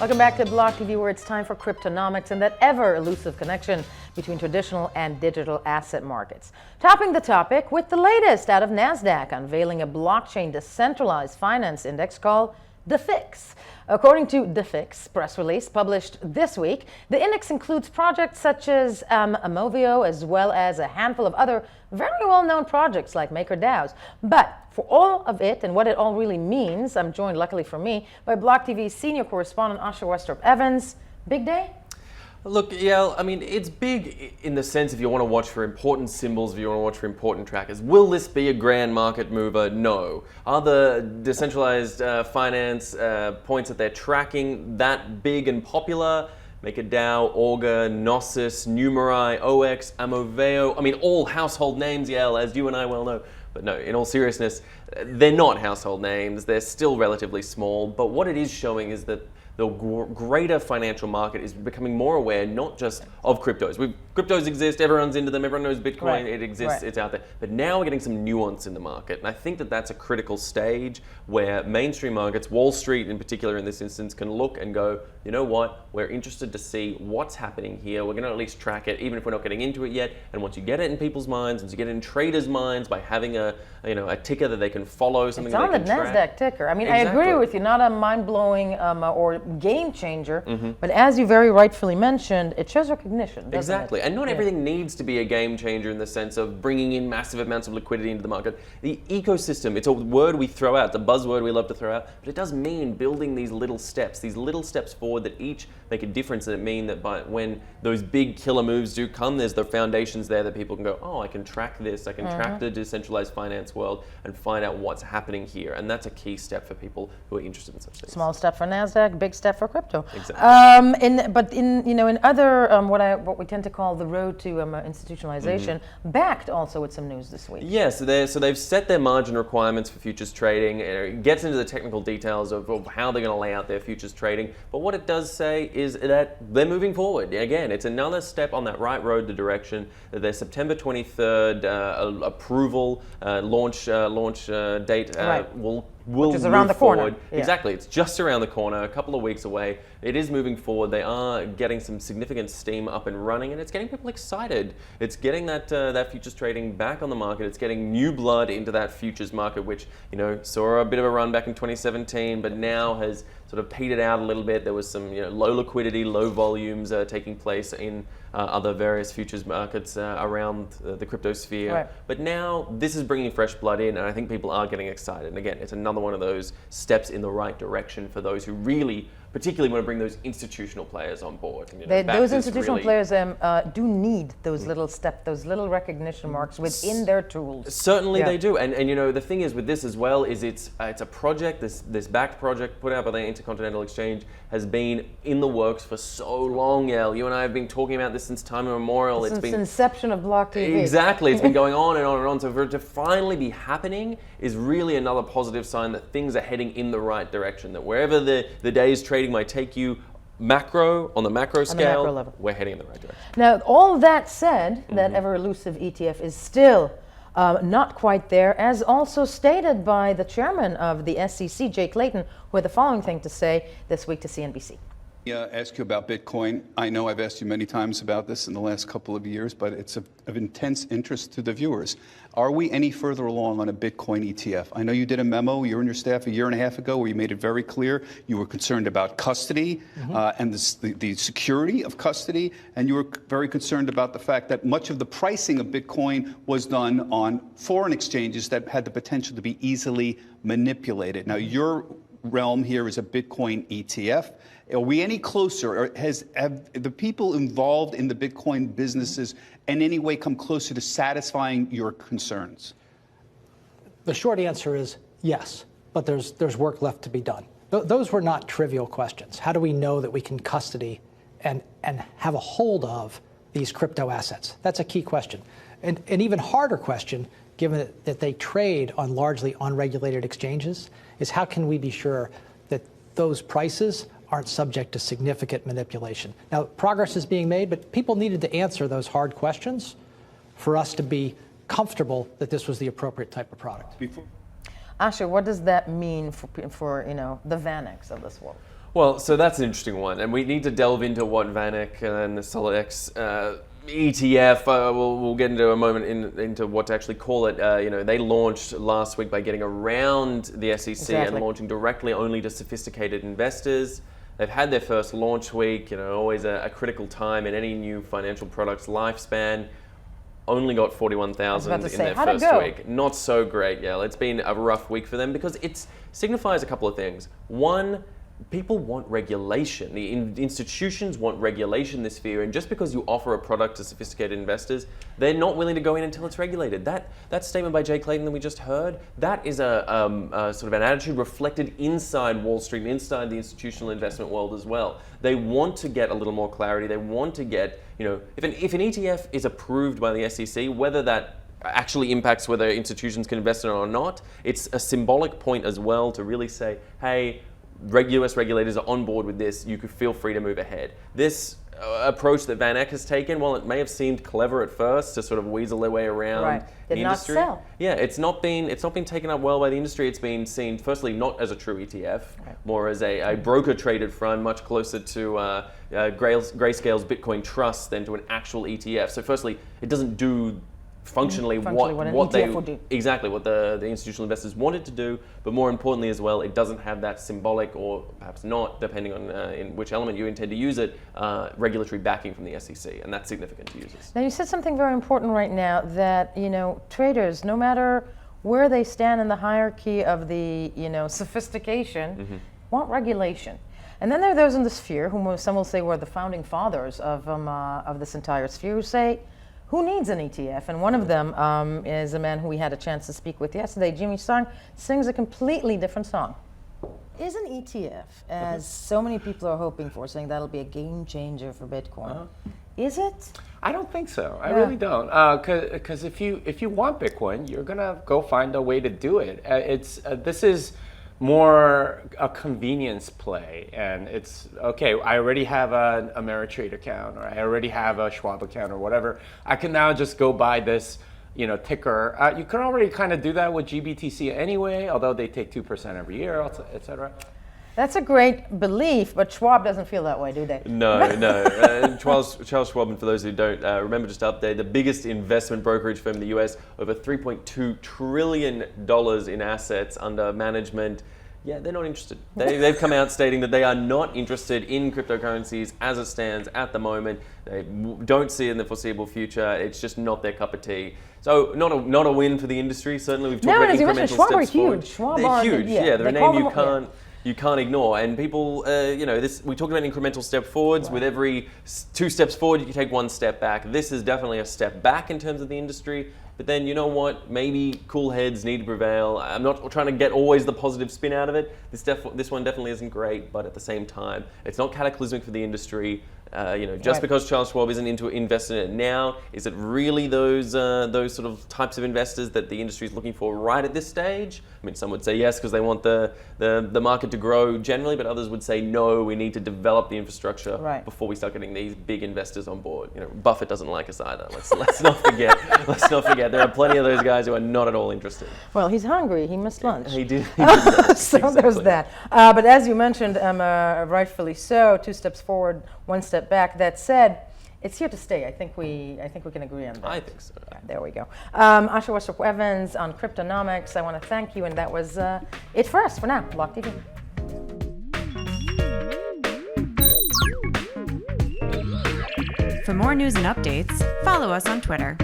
Welcome back to Block TV, where it's time for cryptonomics and that ever-elusive connection between traditional and digital asset markets. Topping the topic with the latest out of Nasdaq, unveiling a blockchain decentralized finance index called the FIX. According to the FIX press release published this week, the index includes projects such as Amovio, as well as a handful of other very well-known projects like MakerDAOs. But for all of it and what it all really means, I'm joined, luckily for me, by Block TV's senior correspondent Asha Westrup-Evans. Big day? Look, Yael, I mean, it's big in the sense if you want to watch for important symbols, if you want to watch for important trackers. Will this be a grand market mover? No. Are the decentralized finance points that they're tracking that big and popular? MakerDAO, Augur, Gnosis, Numerai, OX, Amoveo, I mean, all household names, Yael, as you and I well know. But no, in all seriousness, they're not household names. They're still relatively small. But what it is showing is that the greater financial market is becoming more aware, not just of cryptos. Cryptos exist, everyone's into them, everyone knows Bitcoin, right. It exists, right. It's out there. But now we're getting some nuance in the market. And I think that that's a critical stage where mainstream markets, Wall Street in particular in this instance, can look and go, you know what, we're interested to see what's happening here. We're gonna at least track it, even if we're not getting into it yet. And once you get it in people's minds, once you get it in traders' minds by having a ticker that they can follow, something that they can track. It's on the Nasdaq ticker. I mean, Exactly. I agree with you, not a mind-blowing or game changer, but as you very rightfully mentioned, it shows recognition, doesn't Exactly, it? and not everything needs to be a game changer in the sense of bringing in massive amounts of liquidity into the market. The ecosystem, it's a word we throw out, it's a buzzword we love to throw out, but it does mean building these little steps forward that each make a difference, that mean that when those big killer moves do come, there's the foundations there that people can go, oh, I can track this, I can track the decentralized finance world and find out what's happening here, and that's a key step for people who are interested in such things. Small step for Nasdaq, big step for crypto. Exactly. But in other what we tend to call the road to institutionalization, backed also with some news this week. Yeah, so they've set their margin requirements for futures trading. It gets into the technical details of how they're going to lay out their futures trading. But what it does say is that they're moving forward. Again, it's another step on that right road to direction. Their September 23rd approval launch date will Which is around the corner. Yeah. Exactly, it's just around the corner, a couple of weeks away. It is moving forward. They are getting some significant steam up and running, and it's getting people excited. It's getting that futures trading back on the market. It's getting new blood into that futures market, which saw a bit of a run back in 2017, but now has sort of petered out a little bit. There was some low liquidity, low volumes taking place in other various futures markets around the cryptosphere. Right. But now this is bringing fresh blood in, and I think people are getting excited. And again, it's another one of those steps in the right direction for those who really particularly want to bring those institutional players on board. Those institutional players do need those little those little recognition marks within their tools. Certainly they do. And the thing is with this as well is it's a project, this backed project put out by the Intercontinental Exchange has been in the works for so long, Yael. You and I have been talking about this since time immemorial. Since the inception of Block TV. Exactly. It's been going on and on and on. So for it to finally be happening is really another positive sign that things are heading in the right direction, that wherever the day's trading might take you on the macro scale, level, we're heading in the right direction. Now, all that said, that ever-elusive ETF is still not quite there, as also stated by the chairman of the SEC, Jay Clayton, who had the following thing to say this week to CNBC. Ask you about Bitcoin. I know I've asked you many times about this in the last couple of years, but it's of intense interest to the viewers. Are we any further along on a Bitcoin ETF? I know you did a memo, you and your staff, a year and a half ago, where you made it very clear you were concerned about custody and the security of custody, and you were very concerned about the fact that much of the pricing of Bitcoin was done on foreign exchanges that had the potential to be easily manipulated. Now, your realm here is a Bitcoin ETF. Are we any closer, or have the people involved in the Bitcoin businesses in any way come closer to satisfying your concerns? The short answer is yes, but there's work left to be done. Those were not trivial questions. How do we know that we can custody and have a hold of these crypto assets? That's a key question. And an even harder question, given that they trade on largely unregulated exchanges, is how can we be sure that those prices aren't subject to significant manipulation? Now, progress is being made, but people needed to answer those hard questions for us to be comfortable that this was the appropriate type of product. Asha, what does that mean for the VanEcks of this world? Well, so that's an interesting one, and we need to delve into what VanEck and the SolidX ETF. We'll get into a moment into what to actually call it. They launched last week by getting around the SEC and launching directly only to sophisticated investors. They've had their first launch week. Always a critical time in any new financial product's lifespan. Only got 41,000 in their first week. Not so great, yeah. It's been a rough week for them because it signifies a couple of things. One, people want regulation. The institutions want regulation in this sphere, and just because you offer a product to sophisticated investors, they're not willing to go in until it's regulated. That statement by Jay Clayton that we just heard, that is a sort of an attitude reflected inside Wall Street, inside the institutional investment world as well. They want to get a little more clarity. They want to get, if an ETF is approved by the SEC, whether that actually impacts whether institutions can invest in it or not, it's a symbolic point as well to really say, hey, US regulators are on board with this, you could feel free to move ahead. This approach that VanEck has taken, while it may have seemed clever at first to sort of weasel their way around the industry, not sell. Yeah, it's not been taken up well by the industry. It's been seen, firstly, not as a true ETF, more as a broker-traded fund, much closer to Grayscale's Bitcoin Trust than to an actual ETF. So firstly, it doesn't do functionally what they would do. Exactly what the institutional investors wanted to do, but more importantly as well, it doesn't have that symbolic, or perhaps not, depending on in which element you intend to use it, regulatory backing from the SEC, and that's significant to users. Now you said something very important right now, that traders, no matter where they stand in the hierarchy of the sophistication, want regulation. And then there are those in the sphere, whom some will say were the founding fathers of this entire sphere, who say, who needs an ETF? And one of them is a man who we had a chance to speak with yesterday. Jimmy Song sings a completely different song. Is an ETF, as so many people are hoping for, saying that'll be a game changer for Bitcoin? Is it? I don't think so. I really don't. Because if you want Bitcoin, you're gonna go find a way to do it. This is more a convenience play, and it's okay. I already have an Ameritrade account, or I already have a Schwab account, or whatever. I can now just go buy this, ticker. You can already kind of do that with GBTC anyway, although they take 2% every year, etc. That's a great belief, but Schwab doesn't feel that way, do they? No. Charles Schwab, and for those who don't remember, just to update, the biggest investment brokerage firm in the US, over $3.2 trillion in assets under management. Yeah, they're not interested. They've come out stating that they are not interested in cryptocurrencies as it stands at the moment. They don't see it in the foreseeable future. It's just not their cup of tea. So not a win for the industry. Certainly, we've talked about incremental Schwab steps forward. Schwab they're huge. Yeah, they're a name you can't ignore. And people, we talk about incremental step forwards. With every 2 steps forward, you can take 1 step back. This is definitely a step back in terms of the industry. But then, you know what? Maybe cool heads need to prevail. I'm not trying to get always the positive spin out of it. This one definitely isn't great, but at the same time, it's not cataclysmic for the industry. Just because Charles Schwab isn't investing in it now, is it really those sort of types of investors that the industry is looking for right at this stage? I mean, some would say yes because they want the market to grow generally, but others would say no, we need to develop the infrastructure before we start getting these big investors on board. Buffett doesn't like us either. Let's not forget. Let's not forget. There are plenty of those guys who are not at all interested. Well, he's hungry. He missed lunch. He did. So there's that. But as you mentioned, rightfully so, 2 steps forward, 1 step back. That said, it's here to stay. I think we can agree on that. I think so. Yeah, there we go. Asha Westrup-Evans on Cryptonomics. I want to thank you, and that was it for us for now. BLOCKTV. For more news and updates, follow us on Twitter.